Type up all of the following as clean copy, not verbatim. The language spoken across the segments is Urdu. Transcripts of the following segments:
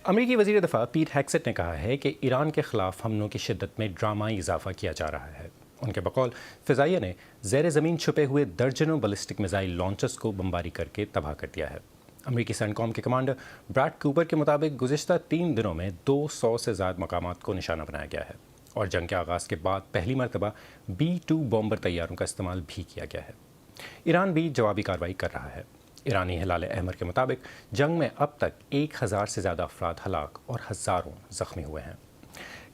امریکی وزیر دفاع پیٹ ہیگسیٹ نے کہا ہے کہ ایران کے خلاف حملوں کی شدت میں ڈرامائی اضافہ کیا جا رہا ہے۔ ان کے بقول فضائیہ نے زیر زمین چھپے ہوئے درجنوں بیلسٹک میزائل لانچرز کو بمباری کر کے تباہ کر دیا ہے۔ امریکی سینٹکام کے کمانڈر براڈ کوپر کے مطابق گزشتہ 3 دنوں میں 200 سے زائد مقامات کو نشانہ بنایا گیا ہے اور جنگ کے آغاز کے بعد پہلی مرتبہ B-2 بومبر طیاروں کا استعمال بھی کیا گیا ہے۔ ایران بھی جوابی کارروائی کر رہا ہے۔ ایرانی ہلال احمر کے مطابق جنگ میں اب تک 1000 سے زیادہ افراد ہلاک اور ہزاروں زخمی ہوئے ہیں۔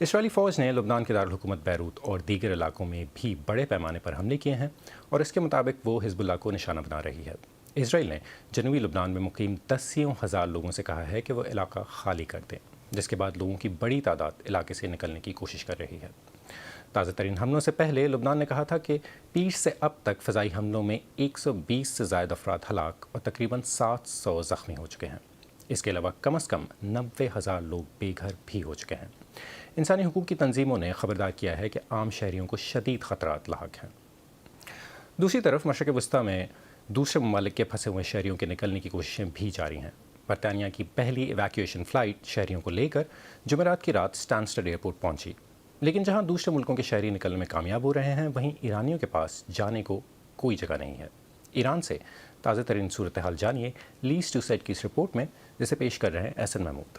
اسرائیلی فوج نے لبنان کے دارالحکومت بیروت اور دیگر علاقوں میں بھی بڑے پیمانے پر حملے کیے ہیں اور اس کے مطابق وہ حزب اللہ کو نشانہ بنا رہی ہے۔ اسرائیل نے جنوبی لبنان میں مقیم 10,000 لوگوں سے کہا ہے کہ وہ علاقہ خالی کر دیں، جس کے بعد لوگوں کی بڑی تعداد علاقے سے نکلنے کی کوشش کر رہی ہے۔ تازہ ترین حملوں سے پہلے لبنان نے کہا تھا کہ 20 سے اب تک فضائی حملوں میں 120 سے زائد افراد ہلاک اور تقریباً 700 زخمی ہو چکے ہیں۔ اس کے علاوہ کم از کم 90,000 لوگ بے گھر بھی ہو چکے ہیں۔ انسانی حقوق کی تنظیموں نے خبردار کیا ہے کہ عام شہریوں کو شدید خطرات لاحق ہیں۔ دوسری طرف مشرق وسطیٰ میں دوسرے ممالک کے پھنسے ہوئے شہریوں کے نکلنے کی کوششیں بھی جاری ہیں۔ برطانیہ کی پہلی ایویکویشن فلائٹ شہریوں کو لے کر جمعرات کی رات اسٹانسٹڈ ایئرپورٹ پہنچی، لیکن جہاں دوسرے ملکوں کے شہری نکلنے میں کامیاب ہو رہے ہیں، وہیں ایرانیوں کے پاس جانے کو کوئی جگہ نہیں ہے۔ ایران سے تازہ ترین صورتحال جانیے لیز ٹو سیٹ کی اس رپورٹ میں، جسے پیش کر رہے ہیں احسن محمود۔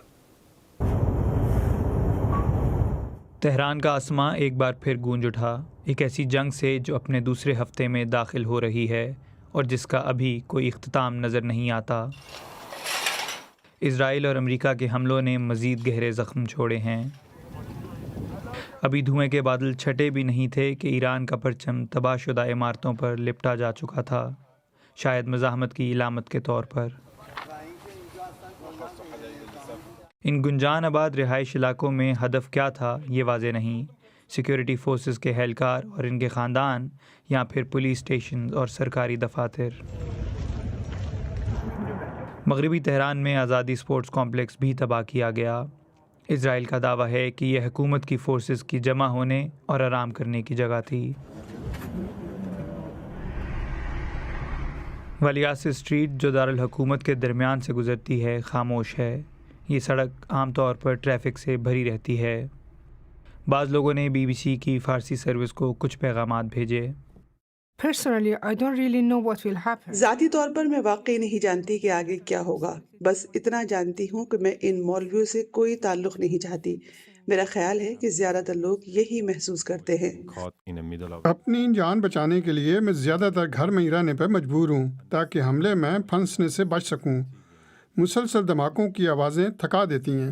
تہران کا آسماں ایک بار پھر گونج اٹھا، ایک ایسی جنگ سے جو اپنے دوسرے ہفتے میں داخل ہو رہی ہے اور جس کا ابھی کوئی اختتام نظر نہیں آتا۔ اسرائیل اور امریکہ کے حملوں نے مزید گہرے زخم چھوڑے ہیں۔ ابھی دھوئیں کے بادل چھٹے بھی نہیں تھے کہ ایران کا پرچم تباہ شدہ عمارتوں پر لپٹا جا چکا تھا، شاید مزاحمت کی علامت کے طور پر۔ ان گنجان آباد رہائش علاقوں میں ہدف کیا تھا یہ واضح نہیں۔ سیکیورٹی فورسز کے اہلکار اور ان کے خاندان، یا پھر پولیس اسٹیشن اور سرکاری دفاتر۔ مغربی تہران میں آزادی اسپورٹس کمپلیکس بھی تباہ کیا گیا۔ اسرائیل کا دعویٰ ہے کہ یہ حکومت کی فورسز کی جمع ہونے اور آرام کرنے کی جگہ تھی۔ ولیعصر اسٹریٹ جو دارالحکومت کے درمیان سے گزرتی ہے، خاموش ہے۔ یہ سڑک عام طور پر ٹریفک سے بھری رہتی ہے۔ بعض لوگوں نے BBC کی فارسی سروس کو کچھ پیغامات بھیجے۔ Personally, I don't really know what will happen. ذاتی طور پر میں واقعی نہیں جانتی کہ آگے کیا ہوگا، بس اتنا جانتی ہوں کہ میں ان مولویوں سے کوئی تعلق نہیں چاہتی۔ میرا خیال ہے کہ زیادہ تر لوگ یہی محسوس کرتے ہیں۔ اپنی جان بچانے کے لیے میں زیادہ تر گھر میں ہی رہنے پر مجبور ہوں تاکہ حملے میں پھنسنے سے بچ سکوں۔ مسلسل دھماکوں کی آوازیں تھکا دیتی ہیں۔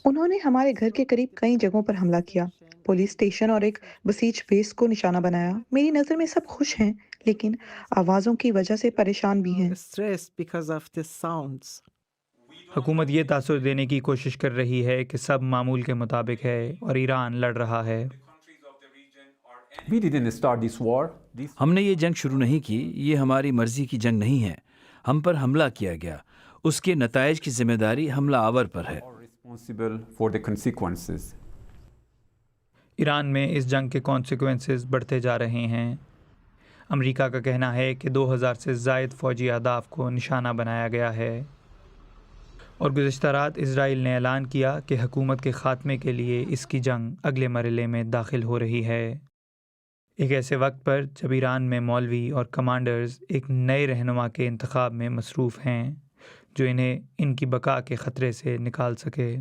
انہوں نے ہمارے گھر کے قریب کئی جگہوں پر حملہ کیا، پولیس اسٹیشن اور ایک بسیج بیس کو نشانہ بنایا۔ میری نظر میں سب خوش ہیں، لیکن آوازوں کی وجہ سے پریشان بھی ہیں۔ حکومت یہ تاثر دینے کی کوشش کر رہی ہے کہ سب معمول کے مطابق ہے اور ایران لڑ رہا ہے۔ ہم نے یہ جنگ شروع نہیں کی، یہ ہماری مرضی کی جنگ نہیں ہے۔ ہم پر حملہ کیا گیا، اس کے نتائج کی ذمہ داری حملہ آور پر ہے۔ ایران میں اس جنگ کے کانسیکوینسز بڑھتے جا رہے ہیں۔ امریکہ کا کہنا ہے کہ 2000 سے زائد فوجی اہداف کو نشانہ بنایا گیا ہے، اور گزشتہ رات اسرائیل نے اعلان کیا کہ حکومت کے خاتمے کے لیے اس کی جنگ اگلے مرحلے میں داخل ہو رہی ہے۔ ایک ایسے وقت پر جب ایران میں مولوی اور کمانڈرز ایک نئے رہنما کے انتخاب میں مصروف ہیں جو انہیں ان کی بقا کے خطرے سے نکال سکے۔